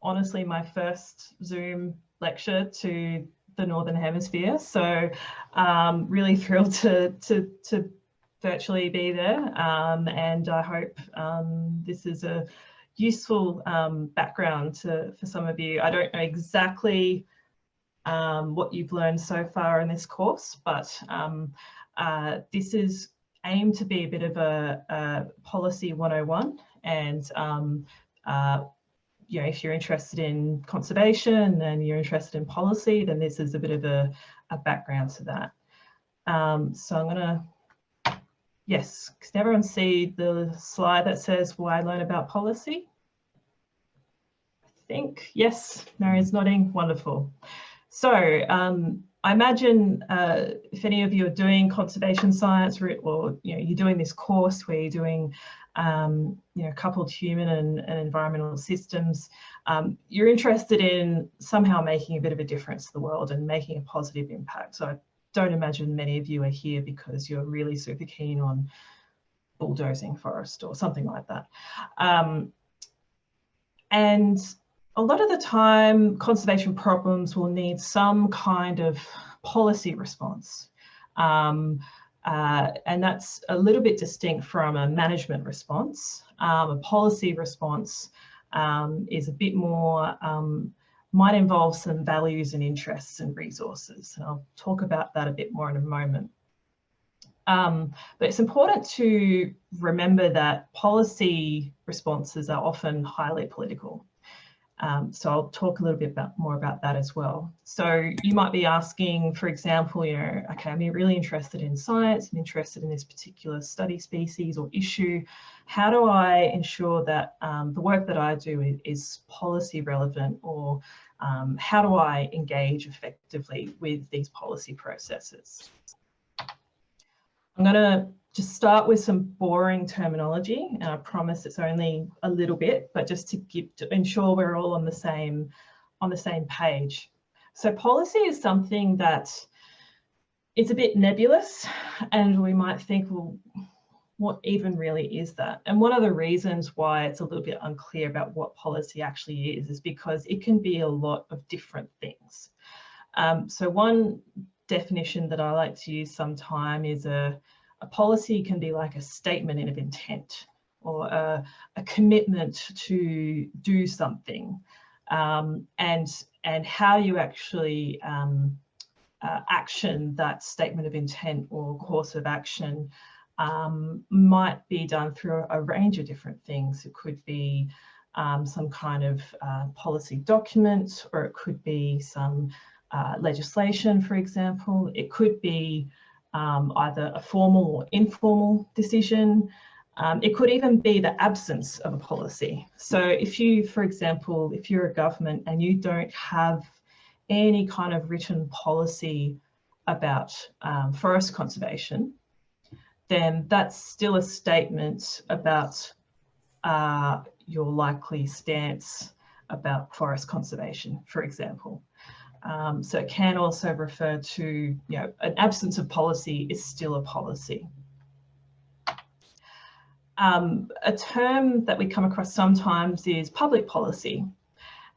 honestly my first Zoom lecture to the Northern Hemisphere, so really thrilled to virtually be there, and I hope this is a useful background for some of you. I don't know exactly what you've learned so far in this course, but this is aimed to be a bit of a policy 101, and you know, if you're interested in conservation and you're interested in policy, then this is a bit of a background to that. So I'm gonna, yes, can everyone see the slide that says why learn about policy? I think, yes, Marian's nodding, wonderful. So I imagine if any of you are doing conservation science, or you know, you're doing this course where you're doing you know, coupled human and environmental systems, you're interested in somehow making a bit of a difference to the world and making a positive impact. So I don't imagine many of you are here because you're really super keen on bulldozing forest or something like that. And a lot of the time, conservation problems will need some kind of policy response. And that's a little bit distinct from a management response. A policy response is a bit more, might involve some values and interests and resources. And I'll talk about that a bit more in a moment. But it's important to remember that policy responses are often highly political. So I'll talk a little bit more about that as well. So you might be asking, for example, you know, okay, I'm really interested in science, I'm interested in this particular study species or issue. How do I ensure that the work that I do is policy relevant, or how do I engage effectively with these policy processes? I'm going to just start with some boring terminology, and I promise it's only a little bit, but just to ensure we're all on the same page. So policy is something that is a bit nebulous, and we might think, well, what even really is that? And one of the reasons why it's a little bit unclear about what policy actually is because it can be a lot of different things. So one definition that I like to use sometime is a policy can be like a statement of intent, or a commitment to do something, and how you actually action that statement of intent or course of action might be done through a range of different things. It could be some kind of policy document, or it could be some legislation, for example. It could be either a formal or informal decision. It could even be the absence of a policy. So if you, for example, if you're a government and you don't have any kind of written policy about forest conservation, then that's still a statement about your likely stance about forest conservation, for example. So it can also refer to, you know, an absence of policy is still a policy. A term that we come across sometimes is public policy,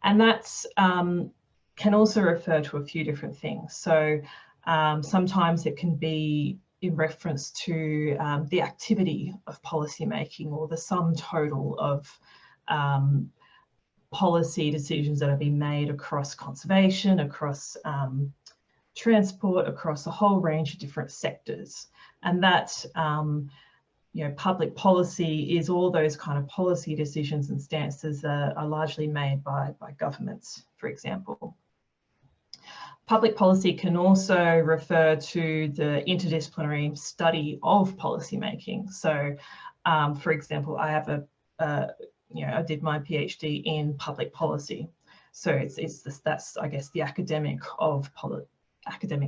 and that's can also refer to a few different things. So sometimes it can be in reference to the activity of policy making, or the sum total of policy decisions that have been made across conservation, across transport, across a whole range of different sectors. And that, you know, public policy is all those kind of policy decisions and stances that are largely made by governments, for example. Public policy can also refer to the interdisciplinary study of policy making. So, for example, I have you know, I did my PhD in public policy. So that's, I guess, the academic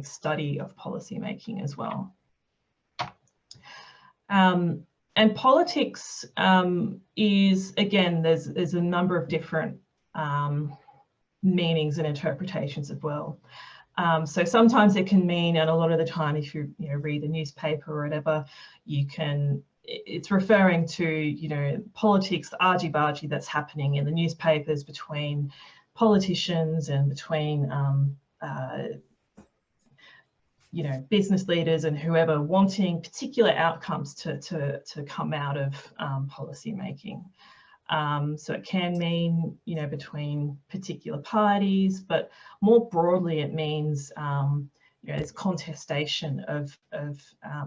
study of policy making as well. And politics is, again, there's a number of different meanings and interpretations as well. So sometimes it can mean, and a lot of the time, if you read the newspaper or whatever, it's referring to, you know, politics, the argy-bargy that's happening in the newspapers between politicians and between, you know, business leaders and whoever wanting particular outcomes to come out of policy making. So it can mean, you know, between particular parties, but more broadly, it means, you know, it's contestation of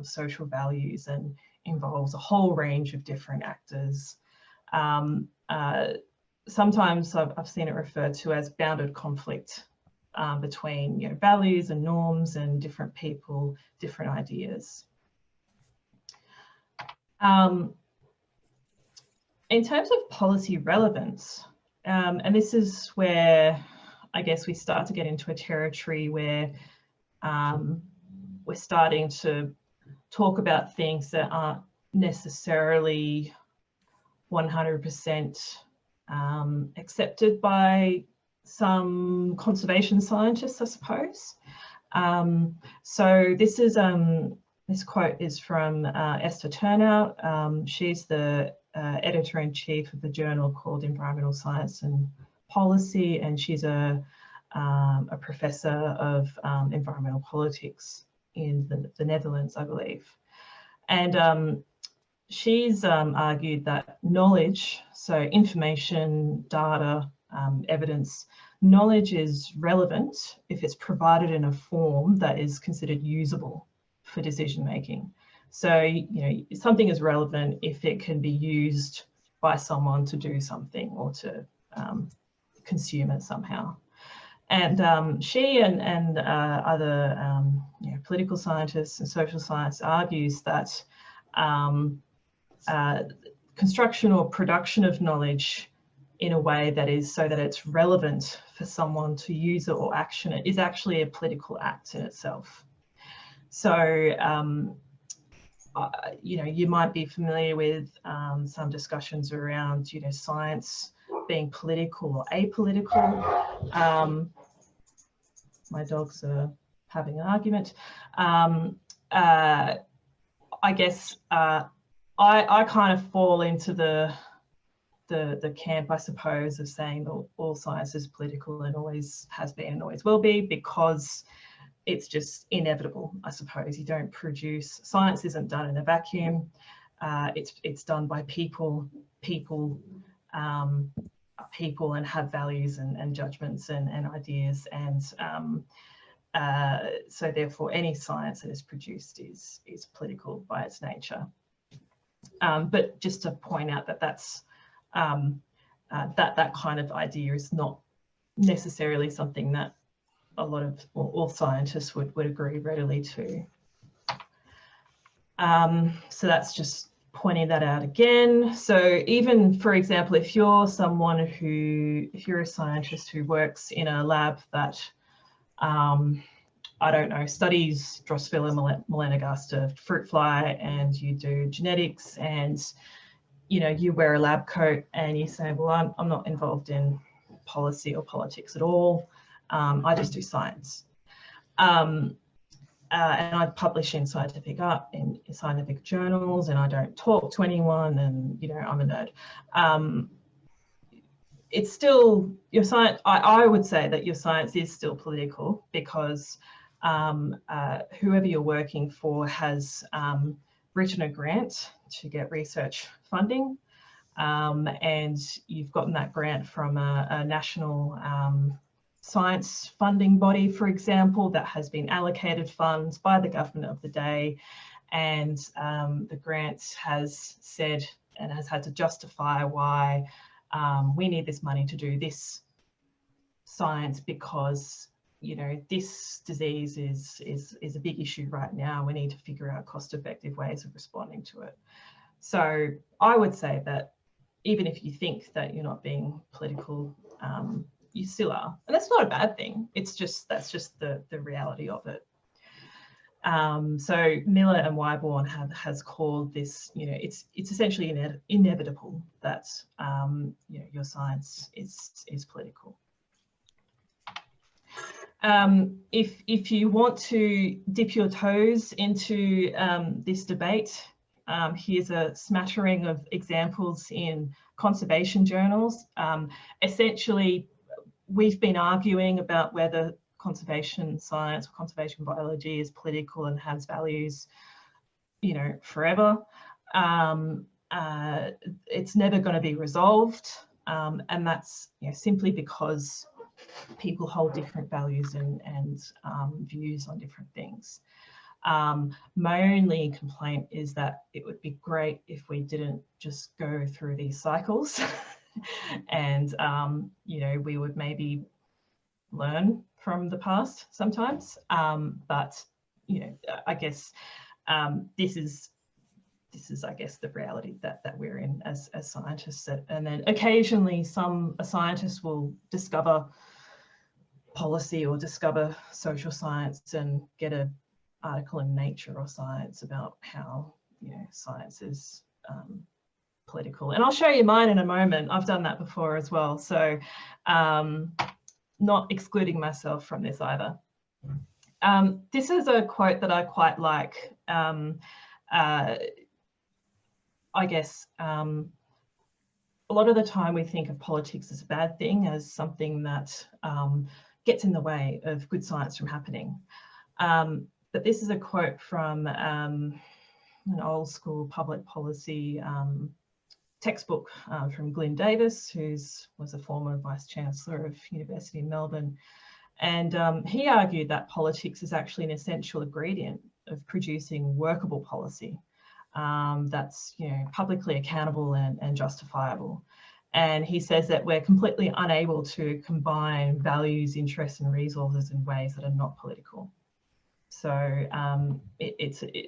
social values and involves a whole range of different actors. Sometimes I've seen it referred to as bounded conflict between, you know, values and norms and different people, different ideas. In terms of policy relevance, and this is where I guess we start to get into a territory where we're starting to talk about things that aren't necessarily 100% accepted by some conservation scientists, I suppose. So this is this quote is from Esther Turnout. She's the editor-in-chief of the journal called Environmental Science and Policy, and she's a professor of environmental politics in the Netherlands, I believe. And she's argued that knowledge, so information, data, evidence, knowledge is relevant if it's provided in a form that is considered usable for decision making. So, you know, something is relevant if it can be used by someone to do something or to consume it somehow. And she and other you know, political scientists and social science argues that construction or production of knowledge in a way that is so that it's relevant for someone to use it or action it is actually a political act in itself. So, you know, you might be familiar with some discussions around, you know, science being political or apolitical. My dogs are having an argument. I guess I kind of fall into the camp, I suppose, of saying that all science is political and always has been and always will be, because it's just inevitable, I suppose. You don't produce, science isn't done in a vacuum. It's done by people and have values and judgments and ideas, and so therefore any science that is produced is political by its nature. But just to point out that that's that kind of idea is not necessarily something that a lot of all scientists would agree readily to. So that's just pointing that out again. So even, for example, if you're someone who, if you're a scientist who works in a lab that, I don't know, studies Drosophila melanogaster fruit fly, and you do genetics, and you know, you wear a lab coat and you say, well, I'm not involved in policy or politics at all. I just do science. And I publish in scientific journals, and I don't talk to anyone, and you know, I'm a nerd. It's still your science. I would say that your science is still political, because whoever you're working for has written a grant to get research funding, and you've gotten that grant from a national science funding body, for example, that has been allocated funds by the government of the day, and the grant has said and has had to justify why we need this money to do this science, because you know, this disease is a big issue right now. We need to figure out cost-effective ways of responding to it. So I would say that even if you think that you're not being political, you still are, and that's not a bad thing. It's just, that's just the reality of it. So Miller and Wyborn has called this, you know, it's essentially inevitable that you know, your science is political. If you want to dip your toes into this debate, Here's a smattering of examples in conservation journals. Essentially, we've been arguing about whether conservation science or conservation biology is political and has values, you know, forever. It's never going to be resolved, and that's, you know, simply because people hold different values and views on different things. My only complaint is that it would be great if we didn't just go through these cycles and, you know, we would maybe learn from the past sometimes. But, you know, I guess this is, I guess, the reality that we're in as scientists. And then occasionally a scientist will discover policy or discover social science and get an article in Nature or Science about how, you know, science is political. And I'll show you mine in a moment. I've done that before as well. So not excluding myself from this either. This is a quote that I quite like. I guess a lot of the time we think of politics as a bad thing, as something that gets in the way of good science from happening. But this is a quote from an old school public policy textbook from Glyn Davis, who was a former Vice Chancellor of University in Melbourne. And he argued that politics is actually an essential ingredient of producing workable policy that's, you know, publicly accountable and justifiable. And he says that we're completely unable to combine values, interests and resources in ways that are not political. So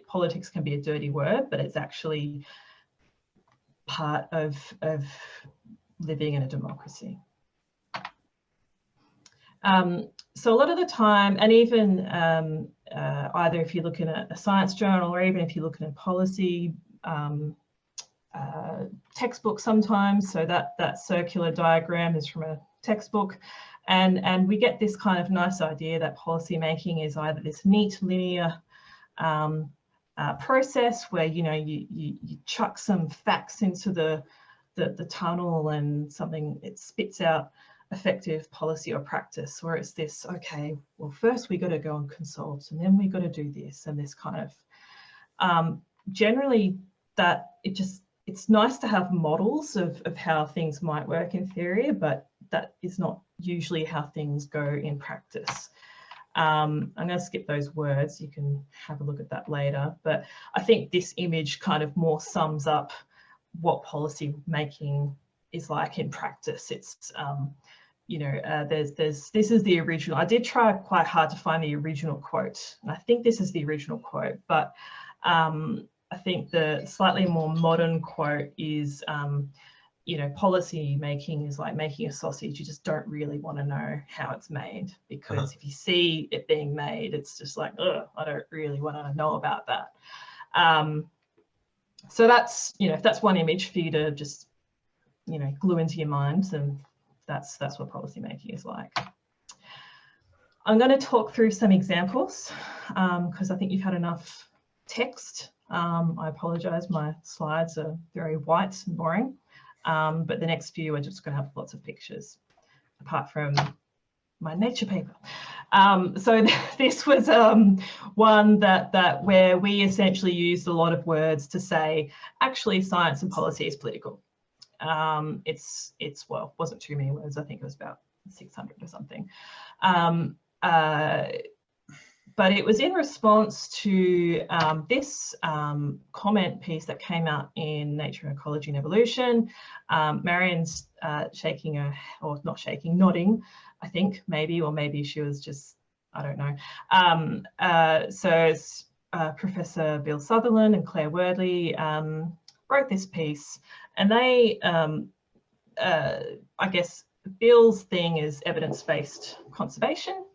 politics can be a dirty word, but it's actually part of living in a democracy. So a lot of the time, and even either if you're looking at a science journal or even if you're looking at policy textbook sometimes, so that circular diagram is from a textbook, and we get this kind of nice idea that policy making is either this neat linear process where, you know, you chuck some facts into the tunnel and it spits out effective policy or practice, or it's this, okay, well, first we got to go and consult and then we got to do this and this kind of generally that it's nice to have models of how things might work in theory, but that is not usually how things go in practice. I'm going to skip those words, you can have a look at that later, but I think this image kind of more sums up what policy making is like in practice. It's you know, this is the original. I did try quite hard to find the original quote, and I think this is the original quote, but I think the slightly more modern quote is, you know, policy making is like making a sausage. You just don't really want to know how it's made, because if you see it being made, it's just like, ugh, I don't really want to know about that. So that's, you know, if that's one image for you to just, you know, glue into your mind, then that's what policy making is like. I'm going to talk through some examples because I think you've had enough text. I apologise, my slides are very white and boring, but the next few are just going to have lots of pictures, apart from my nature paper. So this was one that where we essentially used a lot of words to say, actually, science and policy is political. It's well, wasn't too many words. I think it was about 600 or something. But it was in response to this comment piece that came out in Nature, Ecology and Evolution. Marion's shaking her, or not shaking, nodding, I think, maybe, or maybe she was just, I don't know. So Professor Bill Sutherland and Claire Wordley wrote this piece, and they, I guess, Bill's thing is evidence-based conservation.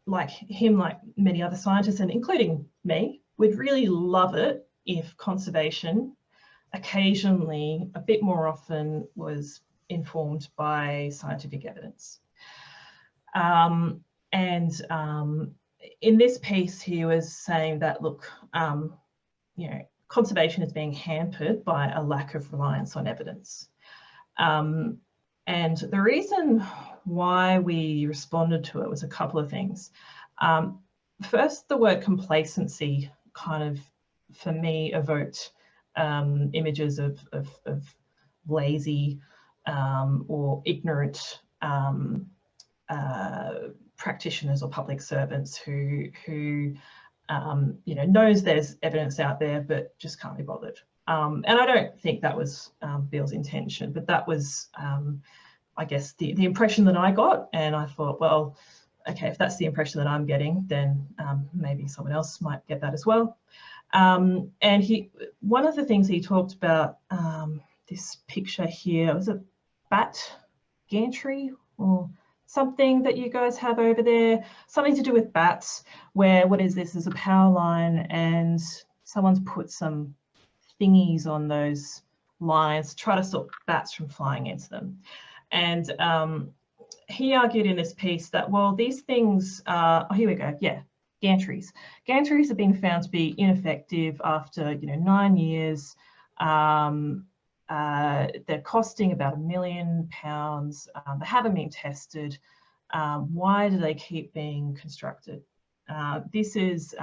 Like him, like many other scientists, and including me, would really love it if conservation occasionally, a bit more often, was informed by scientific evidence. in this piece, he was saying that, look, conservation is being hampered by a lack of reliance on evidence. And the reason why we responded to it was a couple of things. First, the word complacency kind of, for me, evoked images of lazy or ignorant practitioners or public servants who knows there's evidence out there but just can't be bothered. And I don't think that was Bill's intention, but that was, I guess, the impression that I got. And I thought, well, okay, if that's the impression that I'm getting, then maybe someone else might get that as well. And one of the things he talked about, this picture here, was a bat gantry or something that you guys have over there, something to do with bats, where, what is this? There's a power line and someone's put some thingies on those lines to try to stop bats from flying into them. And he argued in this piece that, well, these things are, oh, here we go, yeah, gantries. Gantries have been found to be ineffective after 9 years. They're costing about £1 million. They haven't been tested. Why do they keep being constructed? This is,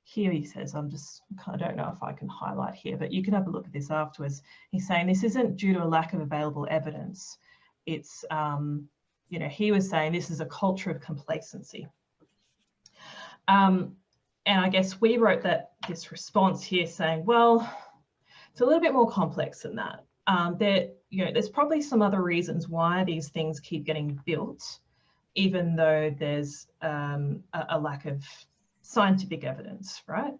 here he says, I don't know if I can highlight here, but you can have a look at this afterwards. He's saying this isn't due to a lack of available evidence. It's, he was saying this is a culture of complacency. And I guess we wrote this response here saying, well, it's a little bit more complex than that. There's probably some other reasons why these things keep getting built, even though there's a lack of scientific evidence, right?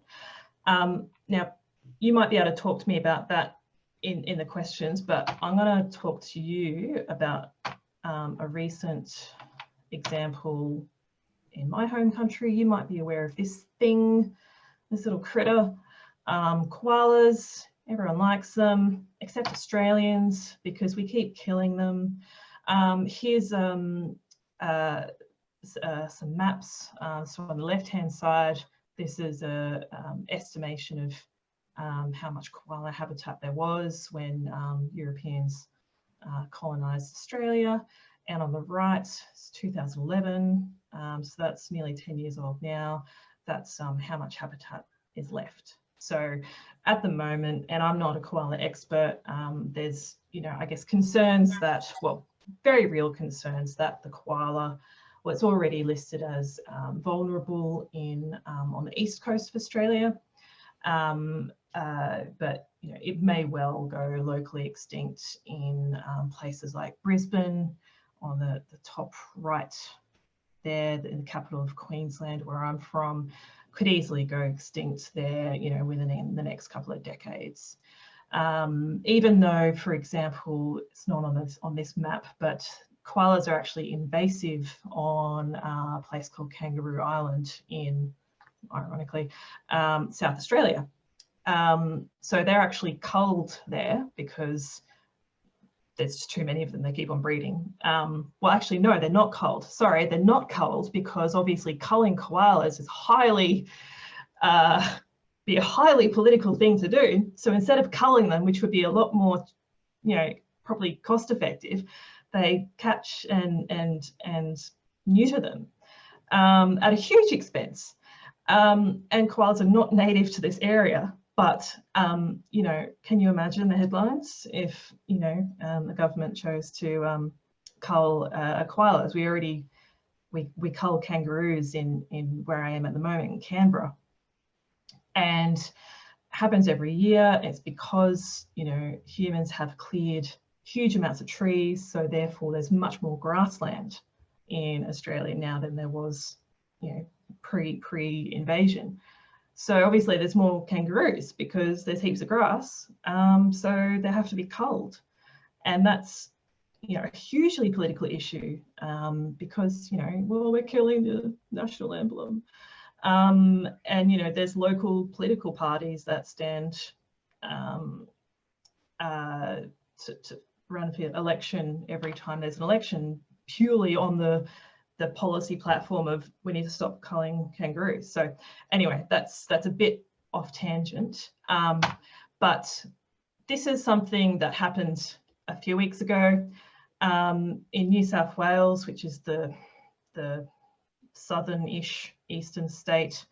Now, you might be able to talk to me about that in the questions, but I'm going to talk to you about a recent example in my home country. You might be aware of this thing, this little critter, koalas. Everyone likes them, except Australians, because we keep killing them. Here's some maps. So on the left-hand side, this is a estimation of how much koala habitat there was when Europeans colonised Australia. And on the right, it's 2011. So that's nearly 10 years old now. That's how much habitat is left. So at the moment, and I'm not a koala expert, there's, I guess, concerns that, well, very real concerns that the koala, well, it's already listed as vulnerable on the east coast of Australia, but it may well go locally extinct in places like Brisbane, on the top right there, in the capital of Queensland, where I'm from. Could easily go extinct there, within the next couple of decades. Even though, for example, it's not on this map, but koalas are actually invasive on a place called Kangaroo Island in, ironically, South Australia. So they're actually culled there because there's just too many of them. They keep on breeding. Well, actually, no, they're not culled. Sorry, they're not culled because obviously culling koalas is be a highly political thing to do. So instead of culling them, which would be a lot more, probably cost effective, they catch and neuter them at a huge expense. And koalas are not native to this area. But, can you imagine the headlines if, the government chose to cull koalas? We cull kangaroos in where I am at the moment, in Canberra. And happens every year. It's because, humans have cleared huge amounts of trees. So therefore, there's much more grassland in Australia now than there was, pre-invasion. So obviously there's more kangaroos because there's heaps of grass, so they have to be culled. And that's, a hugely political issue because, well, we're killing the national emblem. And, there's local political parties that stand to run for election every time there's an election, purely on the the policy platform of we need to stop culling kangaroos. So anyway, that's a bit off tangent, but this is something that happened a few weeks ago in New South Wales, which is the southern-ish eastern state.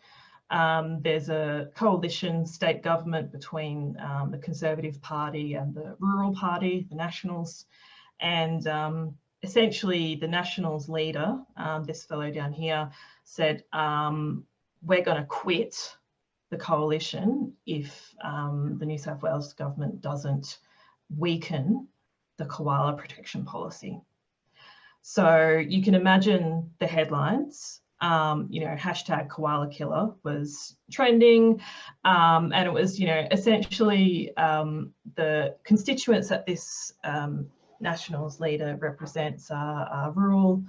There's a coalition state government between the Conservative Party and the Rural Party, the Nationals, and essentially the Nationals leader, this fellow down here, said, we're going to quit the coalition if the New South Wales government doesn't weaken the koala protection policy. So you can imagine the headlines. You know, hashtag koala killer was trending, and it was, you know, essentially the constituents that this Nationals leader represents are rural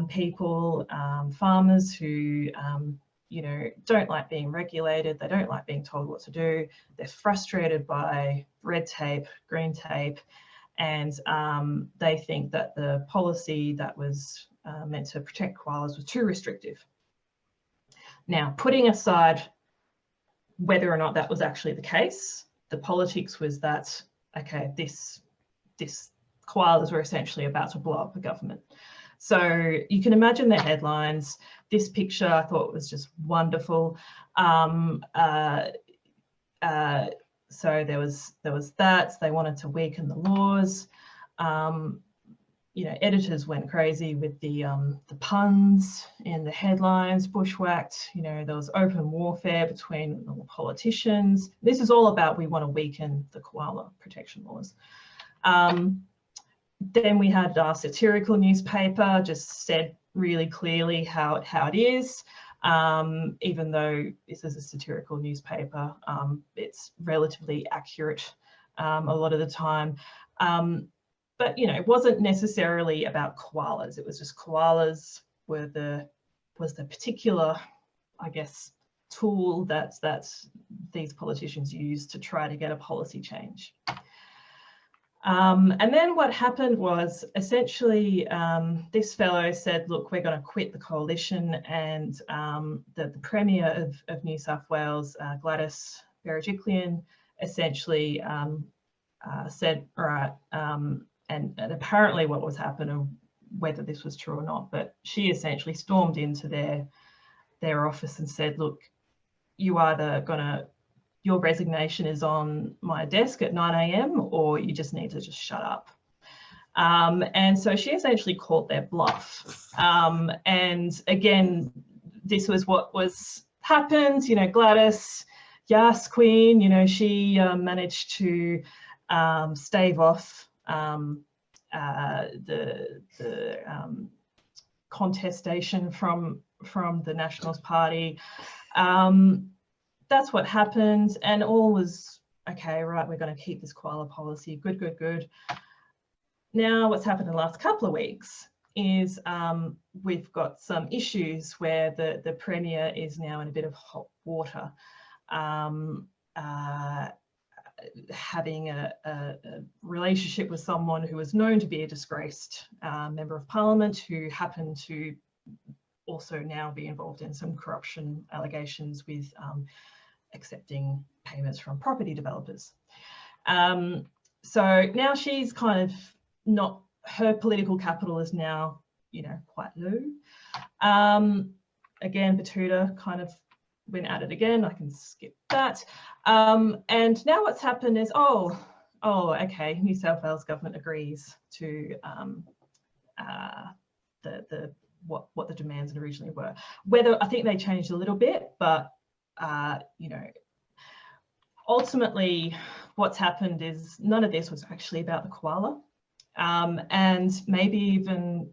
people, farmers who, you know, don't like being regulated. They don't like being told what to do. They're frustrated by red tape, green tape, and they think that the policy that was meant to protect koalas was too restrictive. Now, putting aside whether or not that was actually the case, the politics was that, okay, this koalas were essentially about to blow up the government. So you can imagine the headlines. This picture I thought was just wonderful. So there was that. They wanted to weaken the laws. You know, editors went crazy with the puns in the headlines, bushwhacked. You know, there was open warfare between the politicians. This is all about we want to weaken the koala protection laws. Then we had our satirical newspaper just said really clearly how it is. Even though this is a satirical newspaper, it's relatively accurate a lot of the time. But, you know, it wasn't necessarily about koalas. It was just koalas was the particular, I guess, tool that these politicians used to try to get a policy change. And then what happened was essentially this fellow said, look, we're going to quit the coalition, and the Premier of New South Wales, Gladys Berejiklian, essentially said, all right, and apparently what was happening, whether this was true or not, but she essentially stormed into their office and said, look, you either your resignation is on my desk at 9 AM or you just need to just shut up. And so she essentially called their bluff. And again, this was what happened, you know, Gladys, Yas Queen, you know, she managed to stave off the contestation from the Nationals Party. That's what happened, and all was okay, right, we're going to keep this koala policy, good. Now what's happened in the last couple of weeks is we've got some issues where the Premier is now in a bit of hot water, having a relationship with someone who was known to be a disgraced Member of Parliament, who happened to also now be involved in some corruption allegations with accepting payments from property developers. So now she's kind of not, her political capital is now, you know, quite low. Again, Batuta kind of went at it again. I can skip that. And now what's happened is, oh, okay, New South Wales government agrees to what the demands originally were. Whether, I think they changed a little bit, but you know, ultimately what's happened is none of this was actually about the koala, and maybe even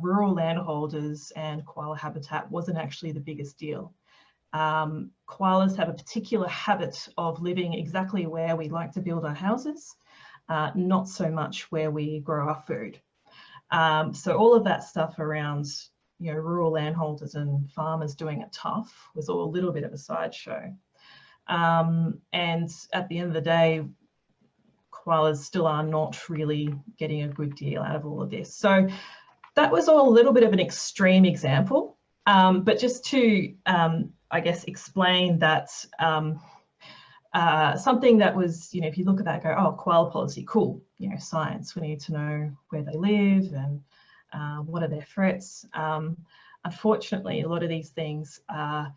rural landholders and koala habitat wasn't actually the biggest deal. Koalas have a particular habit of living exactly where we like to build our houses, not so much where we grow our food. So all of that stuff around, you know, rural landholders and farmers doing it tough was all a little bit of a sideshow. And at the end of the day, koalas still are not really getting a good deal out of all of this. So that was all a little bit of an extreme example, but just to, I guess, explain that something that was, you know, if you look at that, go, oh, koala policy, cool, you know, science, we need to know where they live and what are their threats. Unfortunately, a lot of these things are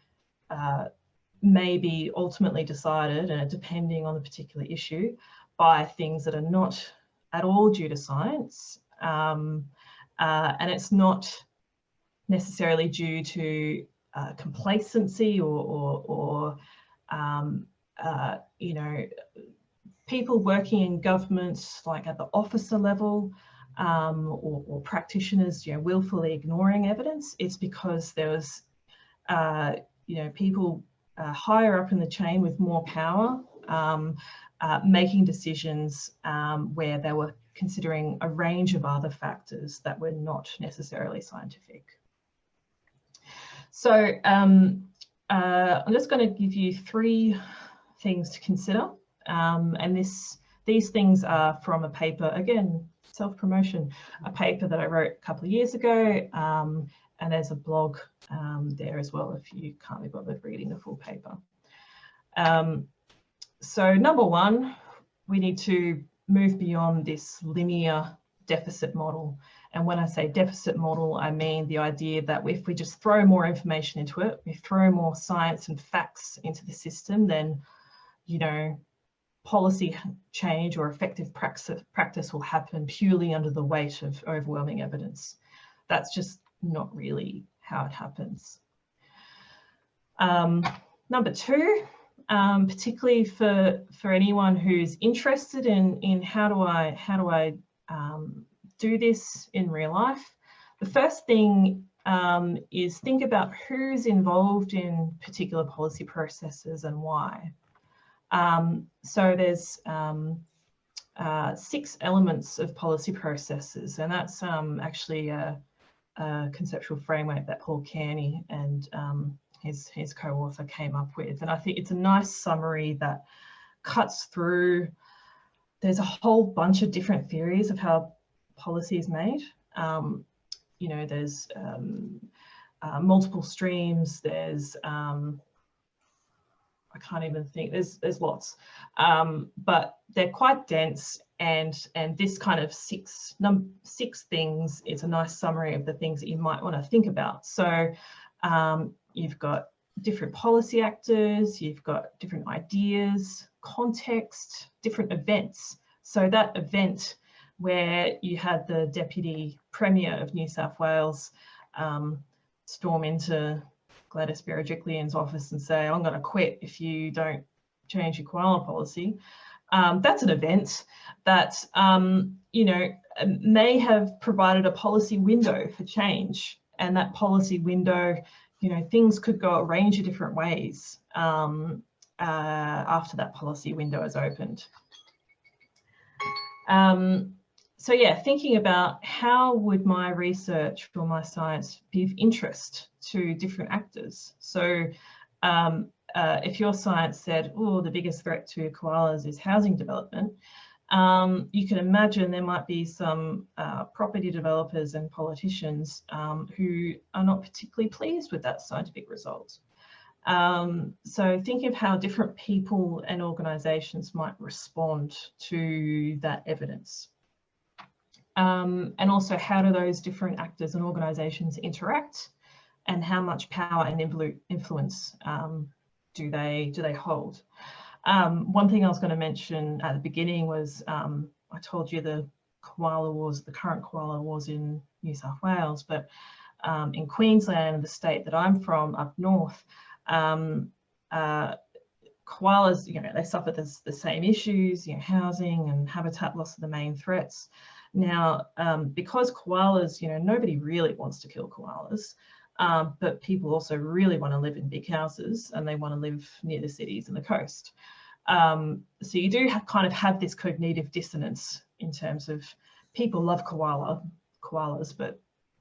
may be ultimately decided, and depending on the particular issue, by things that are not at all due to science. And it's not necessarily due to complacency or you know, people working in government, like at the officer level, or practitioners, you know, willfully ignoring evidence. It's because there was, you know, people higher up in the chain with more power making decisions where they were considering a range of other factors that were not necessarily scientific. So I'm just going to give you 3 things to consider, and these things are from a paper, again, self-promotion, a paper that I wrote a couple of years ago, and there's a blog there as well if you can't be bothered reading the full paper. So number 1, we need to move beyond this linear deficit model. And when I say deficit model, I mean the idea that if we just throw more information into it, we throw more science and facts into the system, then, you know, policy change or effective practice will happen purely under the weight of overwhelming evidence. That's just not really how it happens. Number 2, particularly for anyone who's interested in how do I do this in real life, the first thing is think about who's involved in particular policy processes and why. So there's 6 elements of policy processes, and that's actually a conceptual framework that Paul Kearney and his co-author came up with. And I think it's a nice summary that cuts through. There's a whole bunch of different theories of how policy is made. You know, there's multiple streams, there's I can't even think, there's lots, but they're quite dense, and this kind of 6 things is a nice summary of the things that you might want to think about. So you've got different policy actors, you've got different ideas, context, different events. So that event where you had the Deputy Premier of New South Wales storm into Gladys Berejiklian's office and say, I'm going to quit if you don't change your koala policy. That's an event that, you know, may have provided a policy window for change. And that policy window, you know, things could go a range of different ways after that policy window is opened. So yeah, thinking about how would my research or my science be of interest to different actors. So if your science said, oh, the biggest threat to koalas is housing development, you can imagine there might be some property developers and politicians who are not particularly pleased with that scientific result. So think of how different people and organisations might respond to that evidence. And also, how do those different actors and organisations interact, and how much power and influence do they hold? One thing I was going to mention at the beginning was I told you the koala wars, the current koala wars in New South Wales, but in Queensland, the state that I'm from up north, koalas, you know, they suffer the same issues, you know, housing and habitat loss are the main threats. Now, because koalas, you know, nobody really wants to kill koalas, but people also really want to live in big houses and they want to live near the cities and the coast. So you do kind of have this cognitive dissonance in terms of people love koalas, but,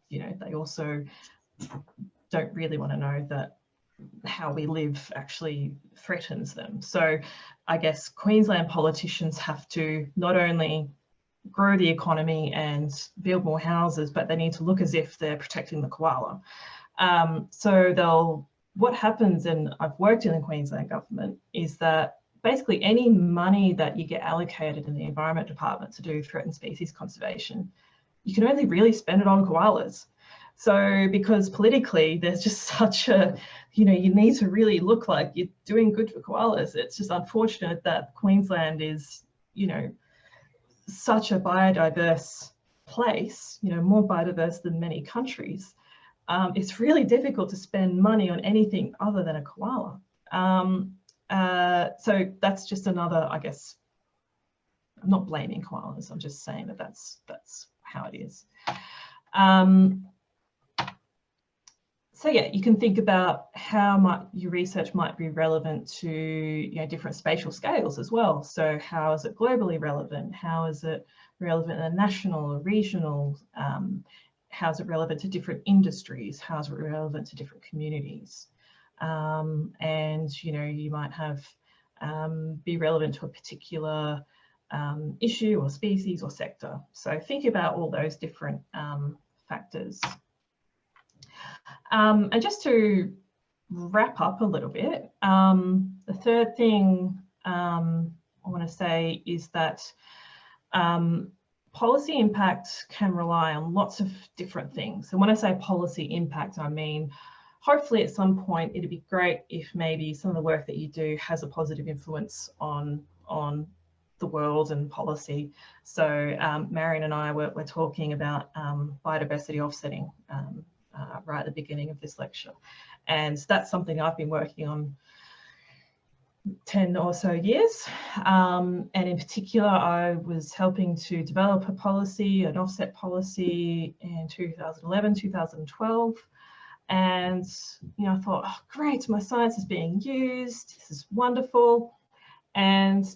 you know, they also don't really want to know that how we live actually threatens them. So I guess Queensland politicians have to not only grow the economy and build more houses, but they need to look as if they're protecting the koala. So what happens, and I've worked in the Queensland government, is that basically any money that you get allocated in the Environment Department to do threatened species conservation, you can only really spend it on koalas. So because politically there's just such a, you need to really look like you're doing good for koalas. It's just unfortunate that Queensland is, such a biodiverse place, more biodiverse than many countries. It's really difficult to spend money on anything other than a koala. So that's just another, I guess, I'm not blaming koalas, I'm just saying that that's how it is. So yeah, you can think about how your research might be relevant to different spatial scales as well. So how is it globally relevant? How is it relevant at a national or regional? How is it relevant to different industries? How is it relevant to different communities? And you might have be relevant to a particular issue or species or sector. So think about all those different factors. And just to wrap up a little bit, the third thing I want to say is that policy impact can rely on lots of different things. And when I say policy impact, I mean, hopefully at some point it'd be great if maybe some of the work that you do has a positive influence on the world and policy. So Marion and I were talking about biodiversity offsetting right at the beginning of this lecture. And that's something I've been working on 10 or so years. And in particular, I was helping to develop a policy, an offset policy in 2011, 2012. And, I thought, oh, great, my science is being used. This is wonderful. And,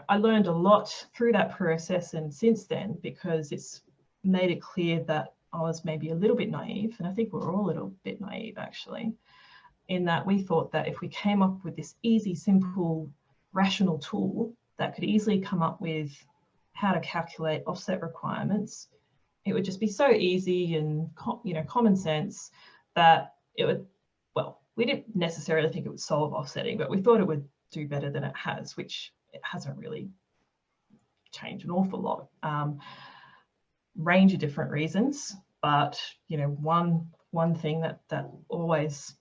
I learned a lot through that process and since then, because it's made it clear that I was maybe a little bit naive, and I think we're all a little bit naive actually, in that we thought that if we came up with this easy, simple, rational tool that could easily come up with how to calculate offset requirements, it would just be so easy and common sense that it would, well, we didn't necessarily think it would solve offsetting, but we thought it would do better than it has, which it hasn't really changed an awful lot. Range of different reasons, but one thing that always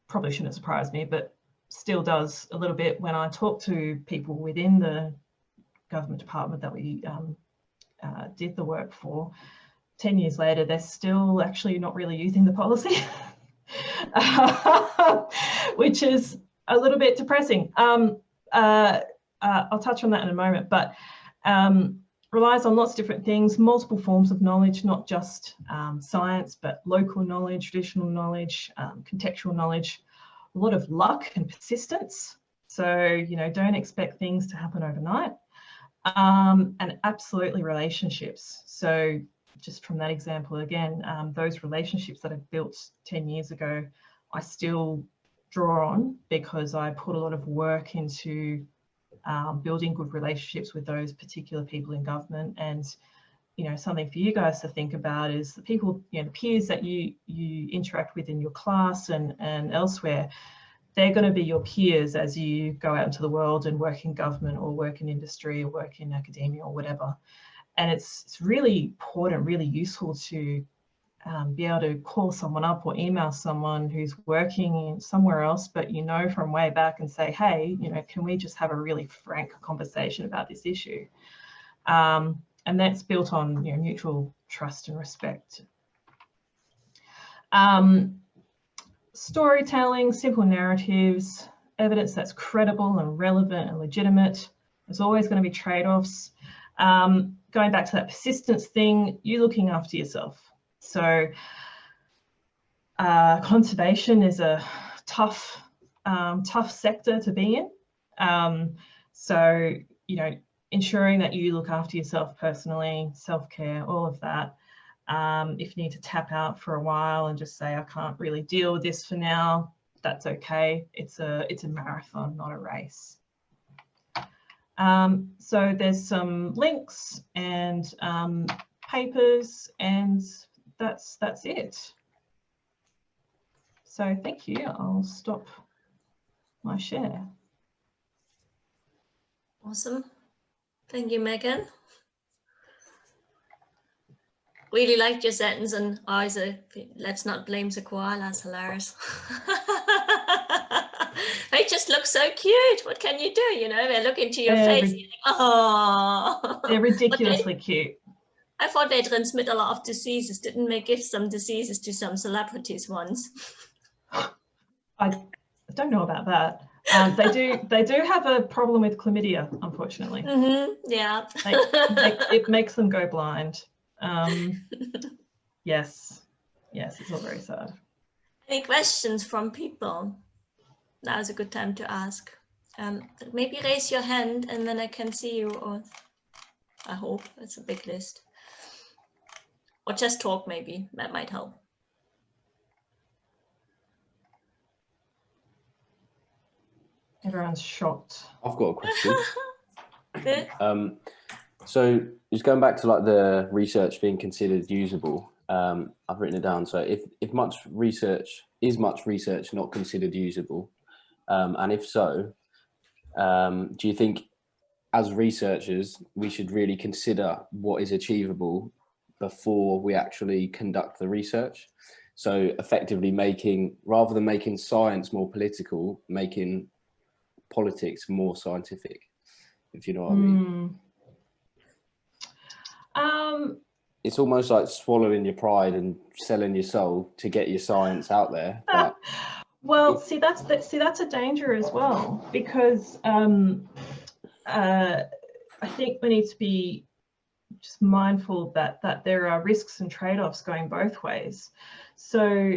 probably shouldn't surprise me, but still does a little bit when I talk to people within the government department that we did the work for. 10 years later, they're still actually not really using the policy, which is a little bit depressing. I'll touch on that in a moment, but relies on lots of different things, multiple forms of knowledge, not just science, but local knowledge, traditional knowledge, contextual knowledge, a lot of luck and persistence. So, don't expect things to happen overnight. And absolutely relationships. So just from that example again, those relationships that I built 10 years ago, I still draw on because I put a lot of work into building good relationships with those particular people in government. And something for you guys to think about is the people, the peers that you interact with in your class and elsewhere. They're going to be your peers as you go out into the world and work in government or work in industry or work in academia or whatever. And it's really important, really useful to be able to call someone up or email someone who's working somewhere else, but from way back, and say, hey, can we just have a really frank conversation about this issue? And that's built on mutual trust and respect. Storytelling, simple narratives, evidence that's credible and relevant and legitimate. There's always going to be trade-offs. Going back to that persistence thing, you looking after yourself. So conservation is a tough sector to be in. So, ensuring that you look after yourself personally, self-care, all of that. If you need to tap out for a while and just say, I can't really deal with this for now, that's okay. It's a marathon, not a race. So there's some links and papers, and that's it. So thank you. I'll stop my share. Awesome. Thank you, Megan. Really liked your sentence, and let's not blame the koalas. Hilarious. They just look so cute. What can you do? You know, they look into your face. You think, oh, they're ridiculously cute. I thought they transmit a lot of diseases. Didn't they give some diseases to some celebrities once? I don't know about that. They do have a problem with chlamydia, unfortunately. Yeah. It makes them go blind. Yes, it's all very sad. Any questions from people? Now is a good time to ask. Maybe raise your hand and then I can see you, or I hope. It's a big list. Or just talk, maybe. That might help. Everyone's shocked. I've got a question. Good. So just going back to like the research being considered usable, I've written it down. So if much research not considered usable, and if so, do you think as researchers we should really consider what is achievable before we actually conduct the research? So effectively rather than making science more political, making politics more scientific, if you know what I mean. It's almost like swallowing your pride and selling your soul to get your science out there. But well, see that's a danger as well, because I think we need to be just mindful that there are risks and trade-offs going both ways. So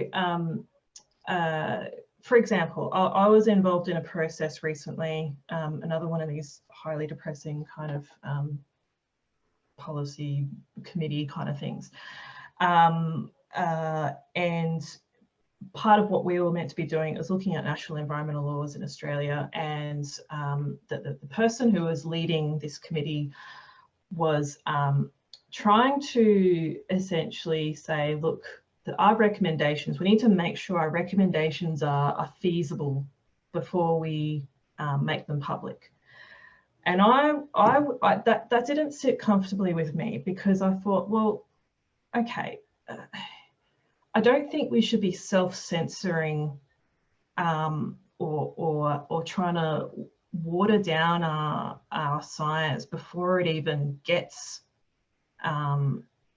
for example, I was involved in a process recently, another one of these highly depressing kind of policy committee kind of things. And part of what we were meant to be doing is looking at national environmental laws in Australia, and the person who was leading this committee was trying to essentially say, look, our recommendations, we need to make sure our recommendations are feasible before we make them public. And that didn't sit comfortably with me, because I thought, well, okay, I don't think we should be self-censoring or trying to water down our science before it even gets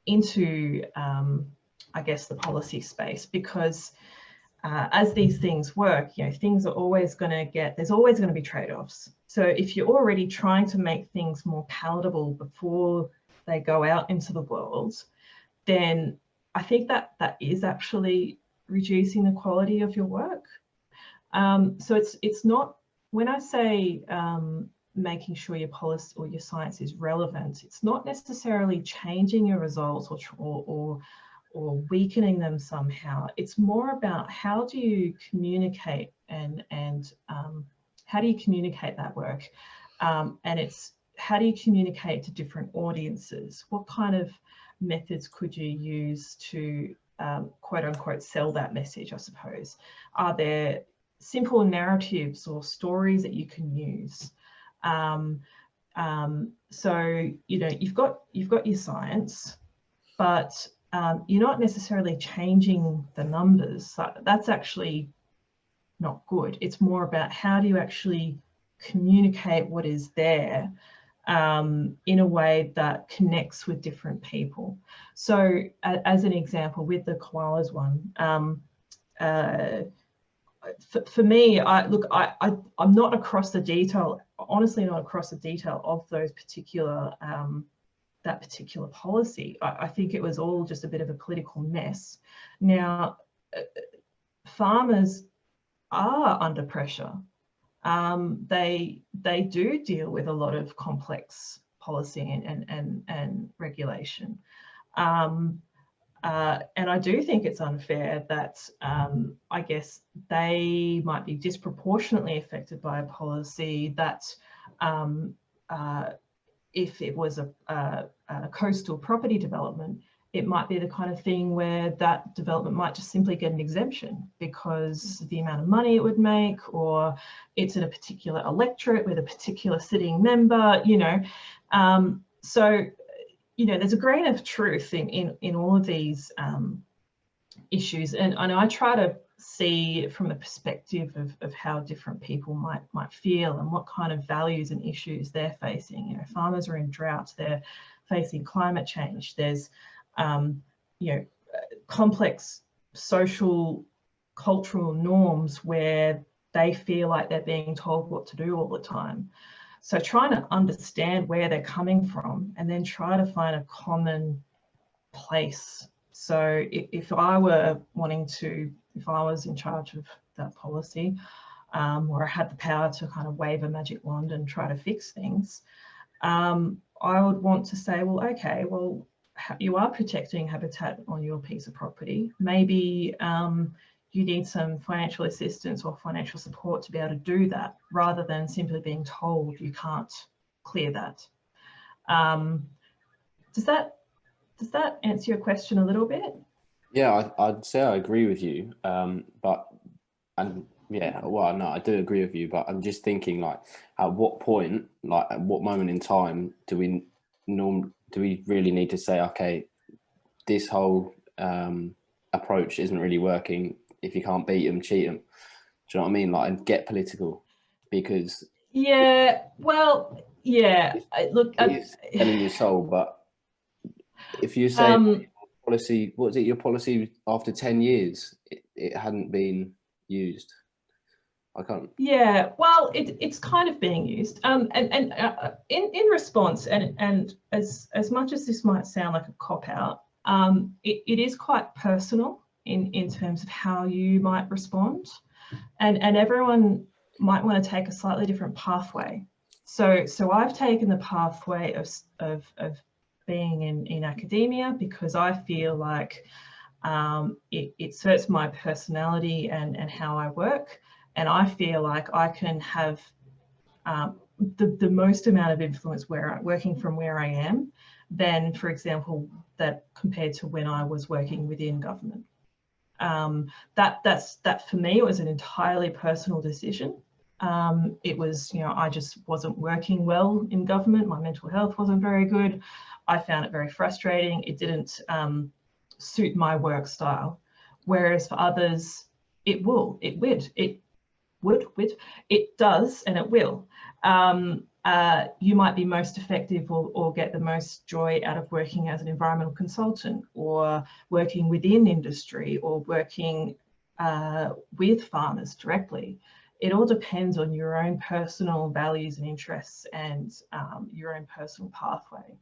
into I guess the policy space, because as these things work, you know, things are always going to there's always going to be trade-offs. So if you're already trying to make things more palatable before they go out into the world, then I think that is actually reducing the quality of your work. So it's not, when I say making sure your policy or your science is relevant, it's not necessarily changing your results or weakening them somehow. It's more about how do you communicate and how do you communicate that work, and it's how do you communicate to different audiences? What kind of methods could you use to quote unquote sell that message, I suppose? Are there simple narratives or stories that you can use? So, you know, you've got your science, but you're not necessarily changing the numbers. That's actually not good. It's more about how do you actually communicate what is there in a way that connects with different people. So as an example, with the koalas one, for me, I'm not across the detail, honestly not across the detail of those particular, that particular policy. I think it was all just a bit of a political mess. Now, farmers are under pressure. They do deal with a lot of complex policy and regulation. And I do think it's unfair that I guess they might be disproportionately affected by a policy that if it was a coastal property development, it might be the kind of thing where that development might just simply get an exemption because of the amount of money it would make, or it's in a particular electorate with a particular sitting member, you know. So, you know, there's a grain of truth in all of these issues, and I try to see it from the perspective of how different people might feel and what kind of values and issues they're facing. You know, farmers are in drought, they're facing climate change, there's you know, complex social, cultural norms where they feel like they're being told what to do all the time. So trying to understand where they're coming from and then try to find a common place. So if I were wanting to, if I was in charge of that policy, or I had the power to kind of wave a magic wand and try to fix things, I would want to say, well, okay, well, you are protecting habitat on your piece of property. Maybe you need some financial assistance or financial support to be able to do that, rather than simply being told you can't clear that. Does that answer your question a little bit? Yeah, I'd say I agree with you, yeah, well, no, I do agree with you, but I'm just thinking, like, at what point, like, at what moment in time do we really need to say, okay, this whole approach isn't really working. If you can't beat them, cheat them. Do you know what I mean? Like, and get political, because yeah, well, yeah. Look, it's selling your soul. But if you say policy, what is it? Your policy after 10 years, it hadn't been used. I can't. Yeah, well, it's kind of being used, and in response, and as much as this might sound like a cop-out, it is quite personal in terms of how you might respond, and everyone might want to take a slightly different pathway. So I've taken the pathway of being in academia because I feel like it suits my personality and how I work. And I feel like I can have the most amount of influence working from where I am than, for example, that compared to when I was working within government. That for me, it was an entirely personal decision. It was, you know, I just wasn't working well in government. My mental health wasn't very good. I found it very frustrating. It didn't suit my work style. Whereas for others, it does, and it will. You might be most effective or get the most joy out of working as an environmental consultant, or working within industry, or working with farmers directly. It all depends on your own personal values and interests and your own personal pathway.